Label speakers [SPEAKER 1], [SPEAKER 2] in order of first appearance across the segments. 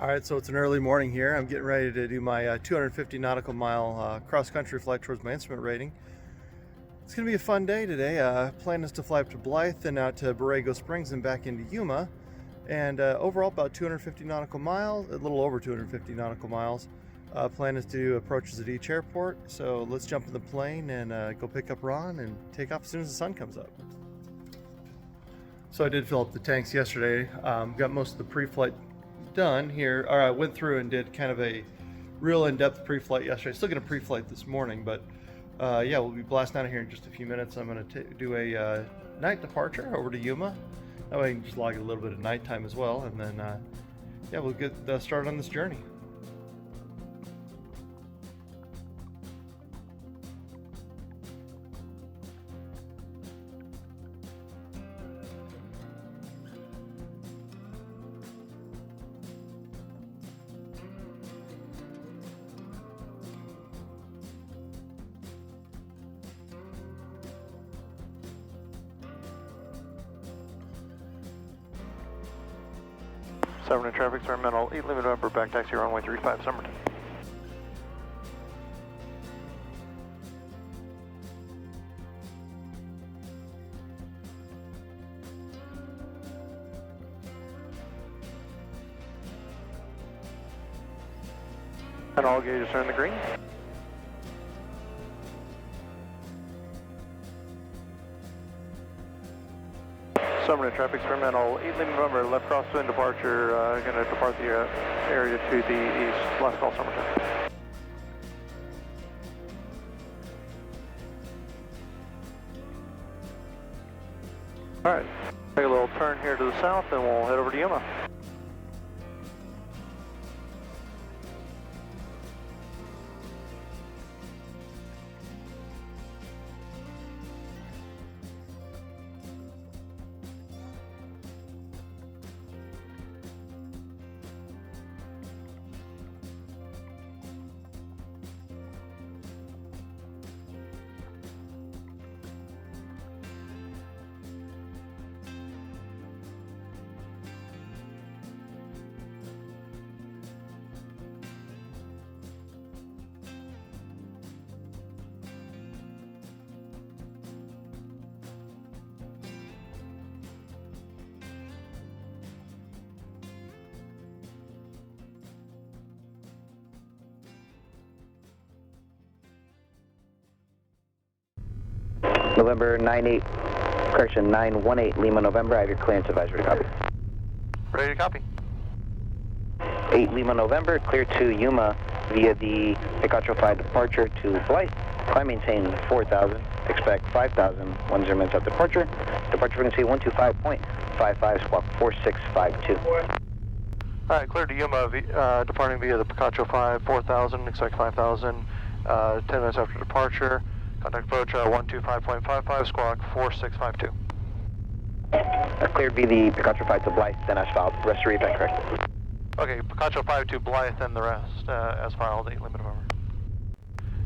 [SPEAKER 1] Alright, so it's an early morning here. I'm getting ready to do my 250 nautical mile cross-country flight towards my instrument rating. It's going to be a fun day today. Plan is to fly up to Blythe and out to Borrego Springs and back into Yuma. And overall about 250 nautical miles, a little over 250 nautical miles. Plan is to do approaches at each airport. So let's jump in the plane and go pick up Ron and take off as soon as the sun comes up. So I did fill up the tanks yesterday. Got most of the pre-flight done here. Or I went through and did kind of a real in-depth pre-flight yesterday. Still gonna pre-flight this morning, but yeah, we'll be blasting out of here in just a few minutes. I'm gonna do a night departure over to Yuma. That way I can just log a little bit of nighttime as well, and then yeah, we'll get started on this journey.
[SPEAKER 2] Summerton traffic, Terminal 8 Lima November, back taxi runway 35, Summerton. And all gauges are in the green. Summerton traffic, Terminal 8 Lima November, left crosswind departure, going to depart the area to the east, last call Summerton. Alright, take a little turn here to the south and we'll head over to Yuma.
[SPEAKER 3] November 98, correction, 918 Lima November, I have your clearance advisory to copy.
[SPEAKER 2] Ready to copy.
[SPEAKER 3] 8 Lima November, clear to Yuma via the Picacho 5 departure to Blythe. Climb maintain 4,000, expect 5,000, 10 minutes at departure. Departure frequency 125.55, squawk 4652.
[SPEAKER 2] Alright, clear to Yuma, departing via the Picacho 5, 4,000, expect 5,000, 10 minutes after departure. Contact approach 125.55, squawk 4652.
[SPEAKER 3] Cleared via the Picacho 5 to Blythe, then as filed. Rest of read correct.
[SPEAKER 2] Okay, Picacho 5 to Blythe and the rest as filed, 8 Lima November.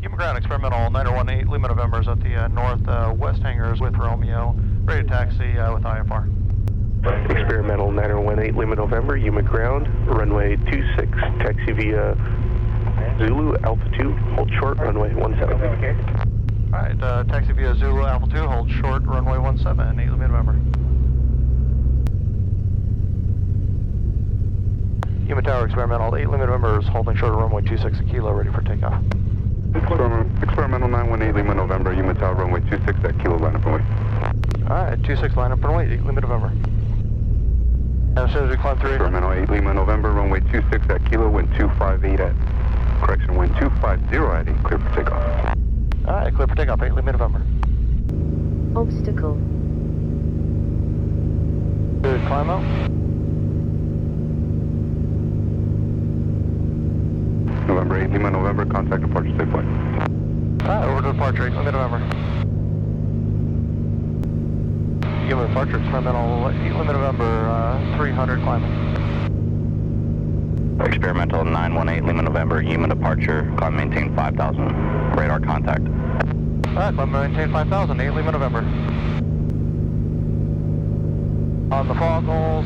[SPEAKER 2] Yuma ground experimental 918 Lima November is at the northwest hangars with Romeo, ready to taxi with IFR.
[SPEAKER 4] Experimental 918 Lima November, Yuma ground, runway 26, taxi via Zulu Alpha 2, hold short, runway 17.
[SPEAKER 2] Alright, taxi via Zulu Alpha 2, hold short, runway 17, 8 Lima November. Yuma Tower experimental 8 Lima November is holding short, runway 26 a kilo, ready for takeoff.
[SPEAKER 4] Experimental 918 Lima November, Yuma Tower, runway 26 at kilo, line up and wait.
[SPEAKER 2] Alright, 26 line up and wait, 8 Lima November. And as soon as we climb through...
[SPEAKER 4] Experimental 8 Lima November, runway 26 at kilo, wind 258 at, correction, wind 250 at 8, clear for takeoff.
[SPEAKER 2] Alright, clear for takeoff, 8 Lima November.
[SPEAKER 5] Obstacle.
[SPEAKER 2] Good climb out.
[SPEAKER 4] November 8 Lima November, contact departure, safe flight.
[SPEAKER 2] Alright, over to departure, 8 Lima November. Yuma departure, experimental 8 Lima November, 300 climbing.
[SPEAKER 3] Experimental 918 Lima November, Yuma departure, climb maintain 5,000, radar contact.
[SPEAKER 2] Alright, climb maintain 5,000, 8 Lima November. On the foggles,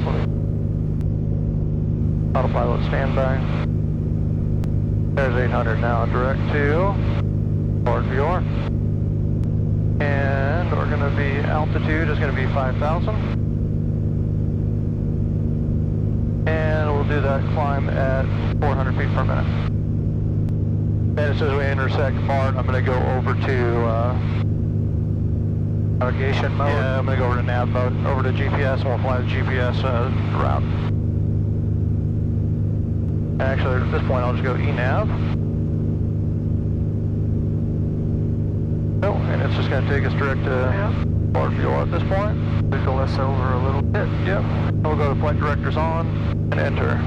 [SPEAKER 2] Autopilot standby. There's 800 now, direct to forward VOR. And we're going to be, altitude is going to be 5,000. And we'll do that climb at 400 feet per minute. And as soon as we intersect BART, I'm going to go over to navigation mode. Yeah, I'm going to go over to nav mode, over to GPS, and we'll fly the GPS route. Actually, at this point, I'll just go ENAV. Oh, and it's just going to take us direct to BART VOR at this point. Wiggle us over a little bit. Yep. We'll go to flight directors on and enter.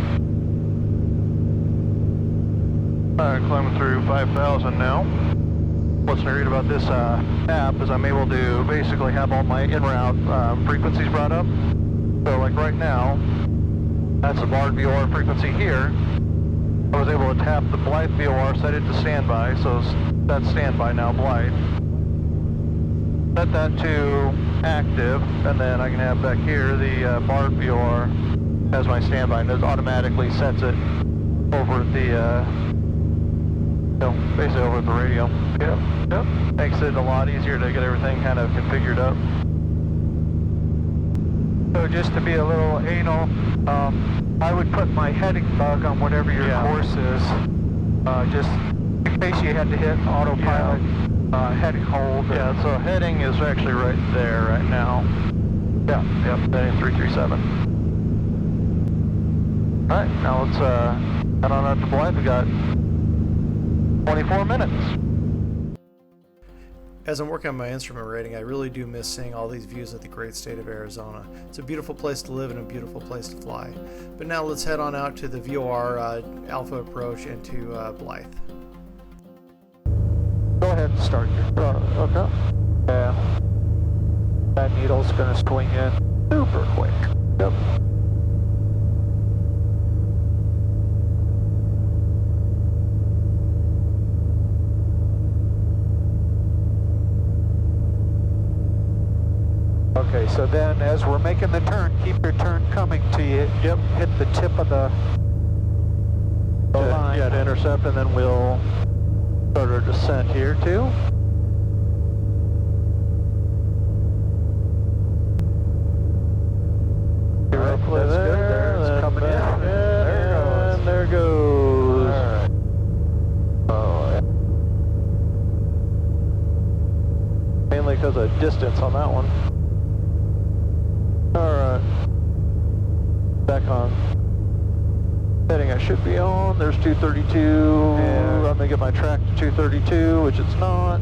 [SPEAKER 2] Alright, climbing through 5,000 now. What's neat about this app is I'm able to basically have all my en-route frequencies brought up. So like right now, that's the BART VOR frequency here. I was able to tap the Blythe VOR, set it to standby, so that's standby now, Blythe. Set that to active, and then I can have back here the BART VOR as my standby, and it automatically sets it over at the, basically over at the radio. Yep. Makes it a lot easier to get everything kind of configured up. So just to be a little anal, I would put my heading bug on whatever your course is, just in case you had to hit autopilot, heading hold. Yeah, so heading is actually right there right now. Yeah, heading 337. Alright, now let's head on out to Blythe. We got 24 minutes.
[SPEAKER 1] As I'm working on my instrument rating, I really do miss seeing all these views of the great state of Arizona. It's a beautiful place to live and a beautiful place to fly. But now let's head on out to the VOR Alpha approach and to Blythe.
[SPEAKER 6] Go ahead and start your okay. Yeah. That needle's going to swing in super quick. Yep. Okay, so then as we're making the turn, keep your turn coming to you. Yep. Hit the tip of the line.
[SPEAKER 2] Yeah, to intercept, and then we'll start our descent here too. Roughly
[SPEAKER 6] that's
[SPEAKER 2] there.
[SPEAKER 6] Good. There it's coming in.
[SPEAKER 2] And there it goes.
[SPEAKER 6] All right.
[SPEAKER 2] Oh, yeah. Mainly because of distance on that one. Alright. Back on. Heading I should be on. There's 232.
[SPEAKER 6] Yeah.
[SPEAKER 2] I'm going to get my track to 232, which it's not.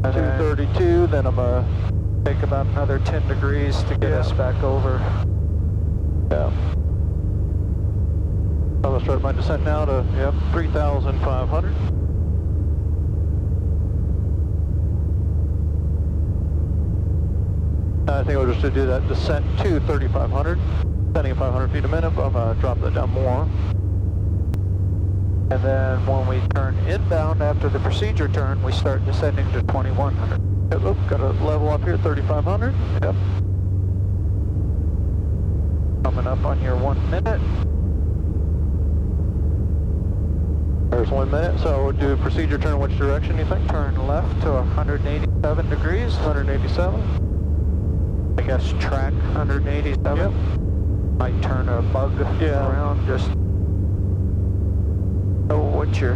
[SPEAKER 6] And
[SPEAKER 2] 232, then I'm going to
[SPEAKER 6] take about another 10 degrees to get us back over.
[SPEAKER 2] Yeah. I'm going to start my descent now to 3,500. I think I'll just do that descent to 3,500, descending at 500 feet a minute. I'm going to drop that down more.
[SPEAKER 6] And then when we turn inbound after the procedure turn, we start descending to 2,100.
[SPEAKER 2] Yep, got to level up here, 3,500. Yep.
[SPEAKER 6] Coming up on your 1 minute.
[SPEAKER 2] There's 1 minute, so we'll do procedure turn which direction, you think?
[SPEAKER 6] Turn left to 187 degrees.
[SPEAKER 2] 187.
[SPEAKER 6] I guess track 187.
[SPEAKER 2] Yep.
[SPEAKER 6] Might turn a bug around, just know what you're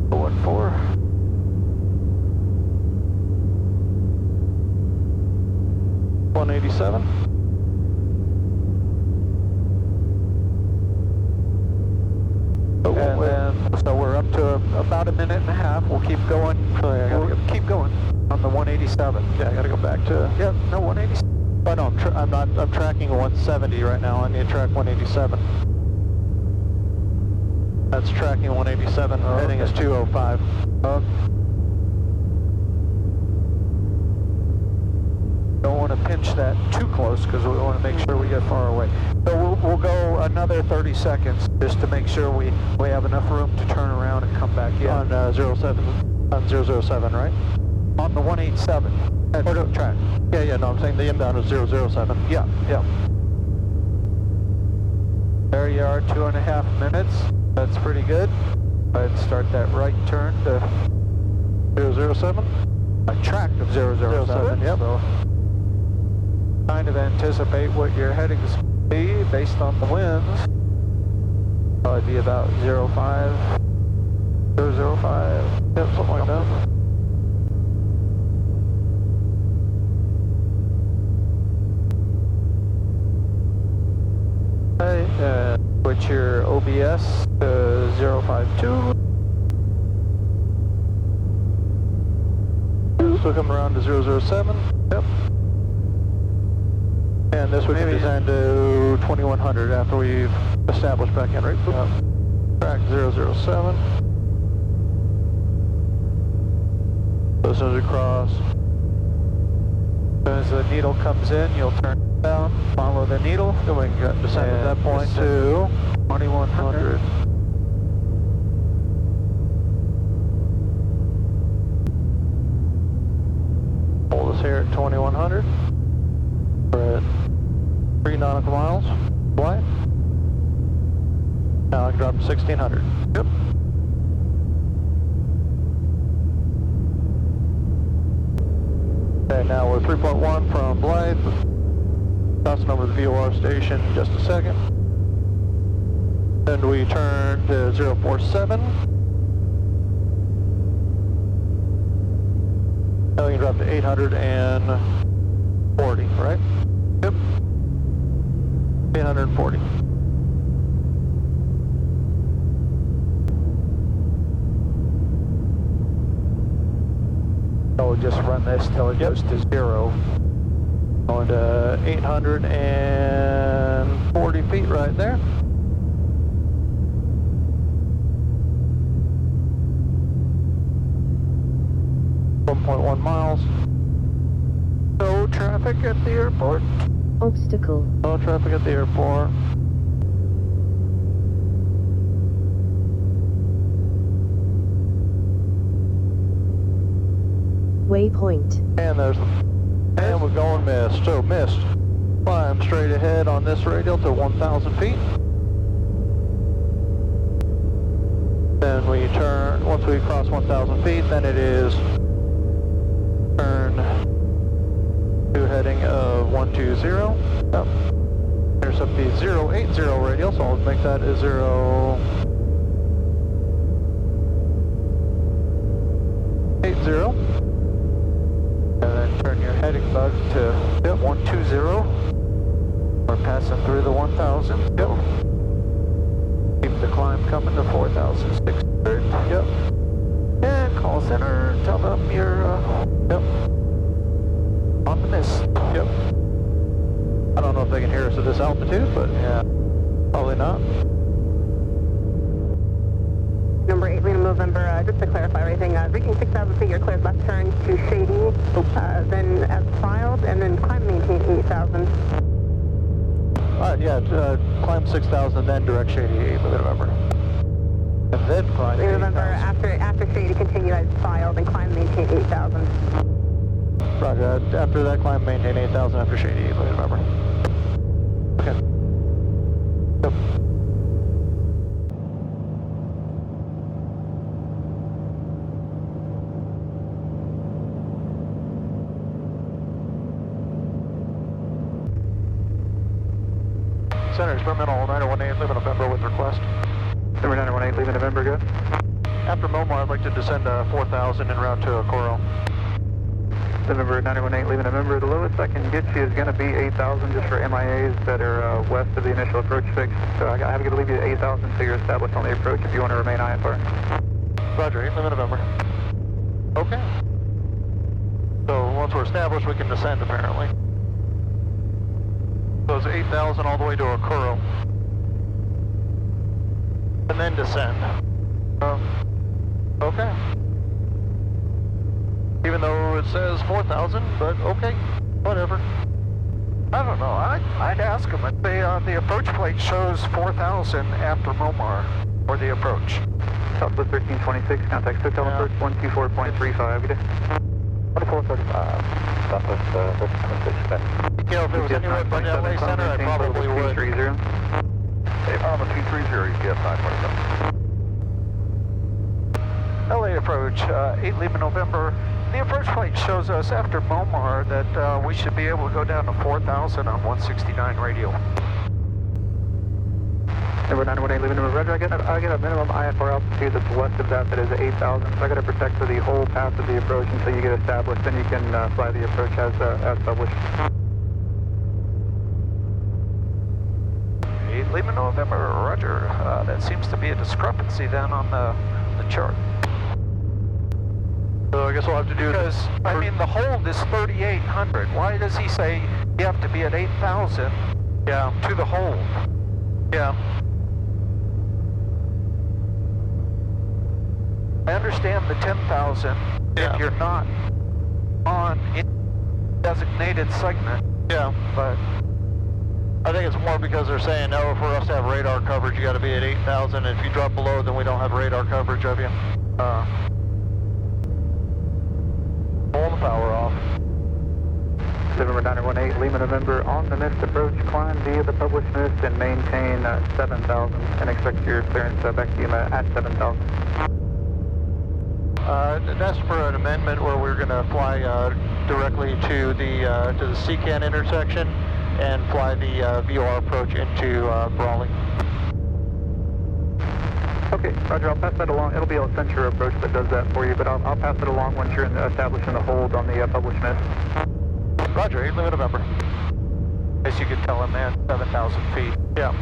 [SPEAKER 6] going for.
[SPEAKER 2] $187.
[SPEAKER 6] And then, so we're up to about a minute and a half. We'll keep going.
[SPEAKER 2] Oh, yeah,
[SPEAKER 6] We'll keep going on the 187.
[SPEAKER 2] Yeah, I got to go back to...
[SPEAKER 6] Yep, no, 187.
[SPEAKER 2] Oh, no, I'm tracking 170 right now. I need to track 187. That's tracking 187.
[SPEAKER 6] Oh,
[SPEAKER 2] heading is 205.
[SPEAKER 6] Don't want to pinch that too close because we want to make sure we get far away. So we'll go another 30 seconds just to make sure we have enough room to turn around and come back in.
[SPEAKER 2] On 007, right?
[SPEAKER 6] On the 187.
[SPEAKER 2] Or no, track. Yeah, no, I'm saying the inbound is 007.
[SPEAKER 6] Yeah. There you are, 2.5 minutes. That's pretty good. Go ahead and start that right turn to 007. A track of 007, yep. So kind of anticipate what your headings be based on the winds. Probably be about 05, 005, yep, something like that. Okay, switch your OBS to 052. So come around to 007, yep. And this would be designed to 2100 after we've established back in, right? Yep. Track 007. So as soon as we cross, as soon as the needle comes in, you'll turn down, follow the needle, then we can descend at that point to 2100. Hold us here at 2100. We're at 3 nautical miles, flight. Now I can drop to 1600. Yep. Okay, now we're 3.1 from Blythe. Crossing over the VOR station in just a second. Then we turn to 047. Now we can drop to 840, right? Yep. 840. So we'll just run this till it goes to 0. Going to 840 feet right there. .1 miles. No traffic at the airport.
[SPEAKER 5] Obstacle.
[SPEAKER 6] No traffic at the airport.
[SPEAKER 5] Waypoint.
[SPEAKER 6] And we're going mist. So mist. Climb straight ahead on this radial to 1,000 feet. Then we turn, once we cross 1,000 feet, then it is turn to heading of 120. Yep. Intercept the 080 radial, so I'll make that a 080. And then turn your heading bug to 120. We're passing through the 1,000. Yep. Keep the climb coming to 4,600. Yep. And call center. Tell them you're on the mist. Yep. I don't know if they can hear us at this altitude, but yeah, probably not.
[SPEAKER 7] Number 8, Lima November, just to clarify everything, reaching 6,000 feet, you're cleared left turn to Shady, then as filed, and then climb maintain 8,000.
[SPEAKER 6] Climb 6,000, then direct Shady, Lima November. And then climb 8,000.
[SPEAKER 7] November, after Shady, continue as filed, and climb maintain 8,000.
[SPEAKER 6] Roger, after that climb maintain 8,000 after Shady, Lima November. Okay. Yep. Center experimental 918 Lima November with request.
[SPEAKER 2] Number 918 Lima November, good.
[SPEAKER 6] After Momar, I'd like to descend to 4,000 en route to Coral.
[SPEAKER 2] November 918 Lima November, the lowest I can get you is going to be 8,000 just for MIAs that are west of the initial approach fix. So I have to leave you at 8,000 so you're established on the approach if you want to remain IFR.
[SPEAKER 6] Roger, 8 Lima November. Okay. So once we're established, we can descend apparently. So it's 8,000 all the way to Okuro. And then descend. Okay. Even though it says 4,000, but okay, whatever. I don't know, I'd ask them if they, the approach plate shows 4,000 after Momar, or the approach.
[SPEAKER 2] Southwest 1326, contact Hotel approach 124.35, good day. 2435, Southwest 1326,
[SPEAKER 6] Yeah, if it was anywhere but LA Center, I probably would.
[SPEAKER 2] 230.
[SPEAKER 6] Alpha 230, you get 527. LA approach, 8 Lima November. The approach plate shows us after Momar that we should be able to go down to 4,000 on 169 radio. Number 918 Lima November, Roger. I get a minimum IFR altitude that's west of that is 8,000. So I got to protect for the whole path of the approach until you get established. Then you can fly the approach as published. 8 Lima November, Roger. That seems to be a discrepancy then on the chart.
[SPEAKER 2] So I guess we'll have to do
[SPEAKER 6] Because, I mean, the hold is 3,800. Why does he say you have to be at 8,000 to the hold?
[SPEAKER 2] Yeah.
[SPEAKER 6] I understand the 10,000 if you're not on a designated segment.
[SPEAKER 2] Yeah.
[SPEAKER 6] But
[SPEAKER 2] I think it's more because they're saying, no, for us to have radar coverage, you got to be at 8,000. If you drop below, then we don't have radar coverage of you. Pull the power off.
[SPEAKER 6] November 918 Lima November on the missed approach, climb via the published mist and maintain 7,000 and expect your clearance back to Yuma at 7,000.
[SPEAKER 2] That's for an amendment where we're going to fly directly to the CCAN intersection and fly the VOR approach into Brawley.
[SPEAKER 6] Okay, Roger, I'll pass that along. It'll be a Accenture approach that does that for you, but I'll pass it along once you're establishing the hold on the published mist.
[SPEAKER 2] Roger, 8 Lima November.
[SPEAKER 6] As you can tell him, man, 7,000 feet.
[SPEAKER 2] Yeah.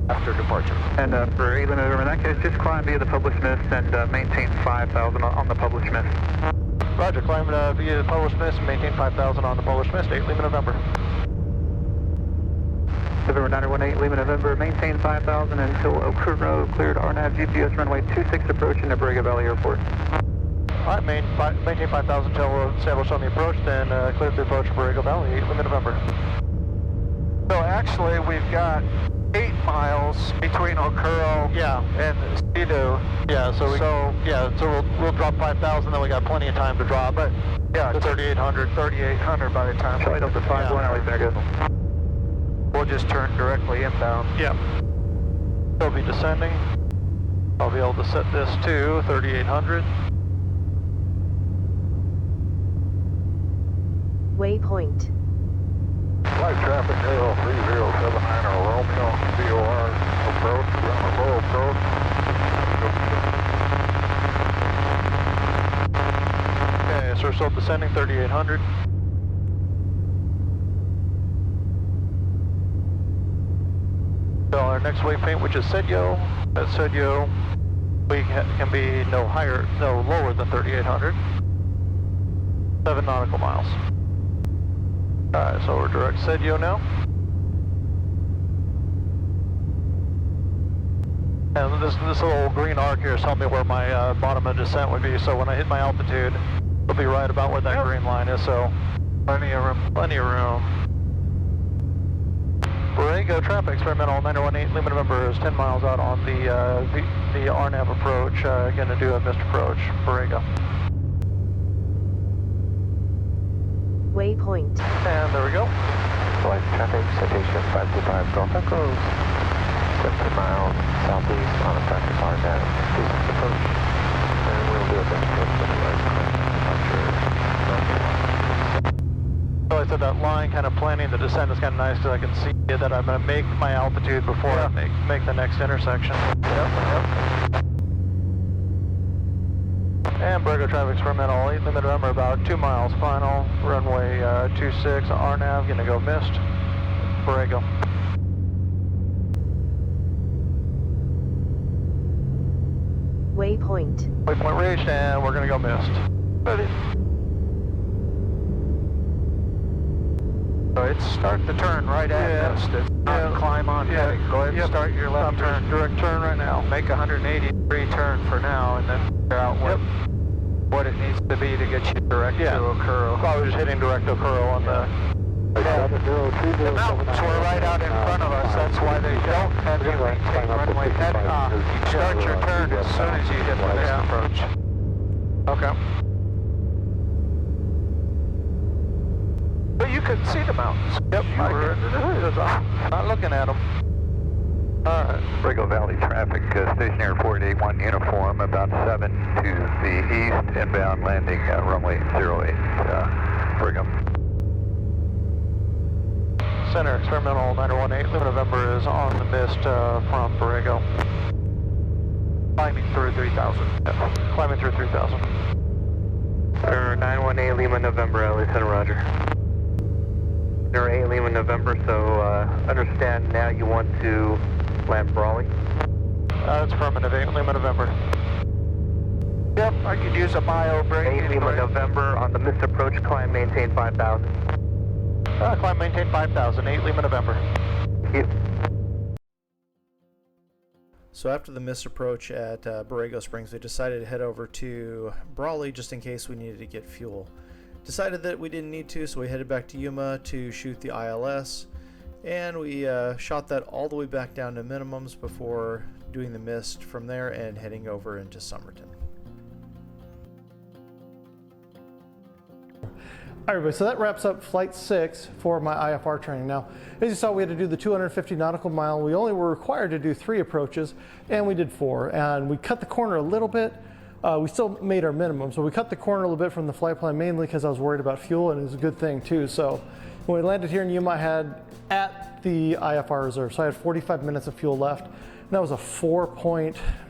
[SPEAKER 6] After departure. And for 8 Lima November, in that case, just climb via the published mist and maintain 5,000 on the published mist.
[SPEAKER 2] Roger, climb via the published mist and maintain 5,000 on the published mist, 8 Lima November.
[SPEAKER 6] November 918 Lima November, maintain 5,000 until Okuro cleared RNAV GPS runway 26 approaching the Borrego Valley Airport.
[SPEAKER 2] All right, maintain 5,000 until we're established on the approach, then clear the approach to Borrego Valley, 8 Lima November.
[SPEAKER 6] So actually, we've got 8 miles between Okuro and Speedo.
[SPEAKER 2] Yeah, so we'll drop 5,000, then we got plenty of time to drop. But
[SPEAKER 6] yeah, 3,800 by the time. Charlie Delta 51, Alley Vegas. We'll just turn directly inbound.
[SPEAKER 2] Yeah. They'll be descending. I'll be able to set this to 3,800.
[SPEAKER 5] Waypoint.
[SPEAKER 6] Flight traffic AL3079 Romeo, VOR approach, low approach.
[SPEAKER 2] Okay, so we're still descending 3,800. So our next waypoint, which is Sedyo, at Sedyo, we can be no lower than 3,800. 7 nautical miles. Alright, so we're direct Sedyo now. And this little green arc here is telling me where my bottom of descent would be, so when I hit my altitude, it'll be right about where that green line is, so plenty of room. Borrego traffic, experimental 918 Lima November is 10 miles out on the RNAV approach, going to do a missed approach, Borrego.
[SPEAKER 5] Waypoint.
[SPEAKER 2] And there we go.
[SPEAKER 8] Flight traffic, citation 525 Golf Echo, 70 miles southeast on a practice RNAV, business approach, and we'll do a best approach for the large departure.
[SPEAKER 2] So I said that line kind of planning the descent is kind of nice because I can see that I'm going to make my altitude before I make the next intersection.
[SPEAKER 6] Yep.
[SPEAKER 2] And Borrego traffic experimental 8 Lima November, about 2 miles final, runway 26, RNAV, going to go missed, Borrego.
[SPEAKER 5] Waypoint.
[SPEAKER 2] Waypoint reached, and we're going to go missed. Ready.
[SPEAKER 6] So it's start the turn right at mist. It's not climb on heading. Go ahead and start your left turn.
[SPEAKER 2] Direct turn right now.
[SPEAKER 6] Make a 180-degree turn for now, and then figure out what it needs to be to get you direct to Okuro.
[SPEAKER 2] Probably just hitting direct Okuro on the...
[SPEAKER 6] The mountains were right out in front of us. That's why they don't have you maintain runway head off. You start your turn as soon as you hit the next approach.
[SPEAKER 2] Okay.
[SPEAKER 6] But you couldn't see the mountains.
[SPEAKER 2] Yep, I'm not looking at them.
[SPEAKER 8] Borrego Valley traffic, stationary 481 uniform, about 7 to the east, inbound landing runway 08, Brigham.
[SPEAKER 2] Center, experimental 918, Lima November is on the mist from Borrego. Climbing through 3000. Yeah, climbing through 3000.
[SPEAKER 9] 918 Lima November, LA Center, roger. 8 Lima November, so understand now you want to land Brawley?
[SPEAKER 2] That's affirmative, 8 Lima November.
[SPEAKER 6] Yep, I could use a bio break.
[SPEAKER 9] 8 Lima November, on the missed approach, climb, maintain 5,000.
[SPEAKER 2] Climb, maintain 5,000, 8 Lima November.
[SPEAKER 9] Thank you.
[SPEAKER 1] So after the missed approach at Borrego Springs, we decided to head over to Brawley just in case we needed to get fuel. Decided that we didn't need to, so we headed back to Yuma to shoot the ILS, and we shot that all the way back down to minimums before doing the mist from there and heading over into Somerton.
[SPEAKER 10] All right, everybody, so that wraps up flight 6 for my IFR training. Now, as you saw, we had to do the 250 nautical mile. We only were required to do 3 approaches, and we did 4. And we cut the corner a little bit. We still made our minimum, so we cut the corner a little bit from the flight plan, mainly because I was worried about fuel, and it was a good thing too. So when we landed here in Yuma, I had at the IFR reserve, so I had 45 minutes of fuel left. And that was a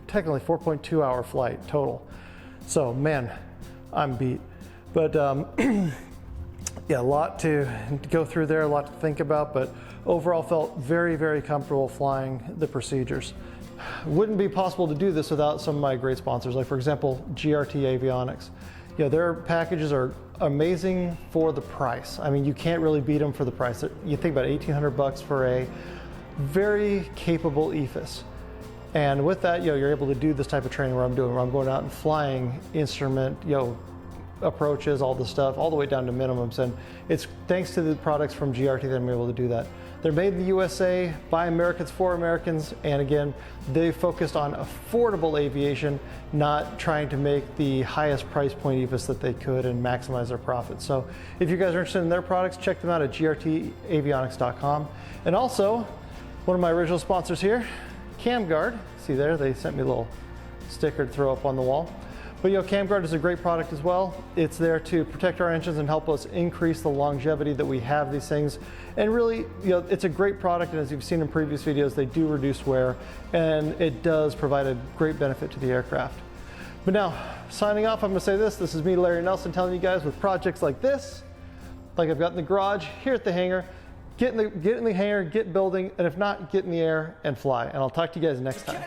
[SPEAKER 10] technically 4.2 hour flight total. So man, I'm beat. But yeah, a lot to go through there, a lot to think about, but overall felt very, very comfortable flying the procedures. Wouldn't be possible to do this without some of my great sponsors, like for example, GRT Avionics. You know, their packages are amazing for the price. I mean, you can't really beat them for the price. You think about $1,800 for a very capable EFIS. And with that, you're able to do this type of training where I'm doing, where I'm going out and flying instrument, approaches, all the stuff, all the way down to minimums. And it's thanks to the products from GRT that I'm able to do that. They're made in the USA, by Americans, for Americans, and again, they focused on affordable aviation, not trying to make the highest price point EFIS that they could and maximize their profits. So if you guys are interested in their products, check them out at grtavionics.com. And also, one of my original sponsors here, CamGuard. See there, they sent me a little sticker to throw up on the wall. But CamGuard is a great product as well. It's there to protect our engines and help us increase the longevity that we have these things. And really, it's a great product, and as you've seen in previous videos, they do reduce wear, and it does provide a great benefit to the aircraft. But now, signing off, I'm gonna say this. This is me, Larry Nelson, telling you guys with projects like this, like I've got in the garage, here at the hangar, get in the hangar, get building, and if not, get in the air and fly. And I'll talk to you guys next time.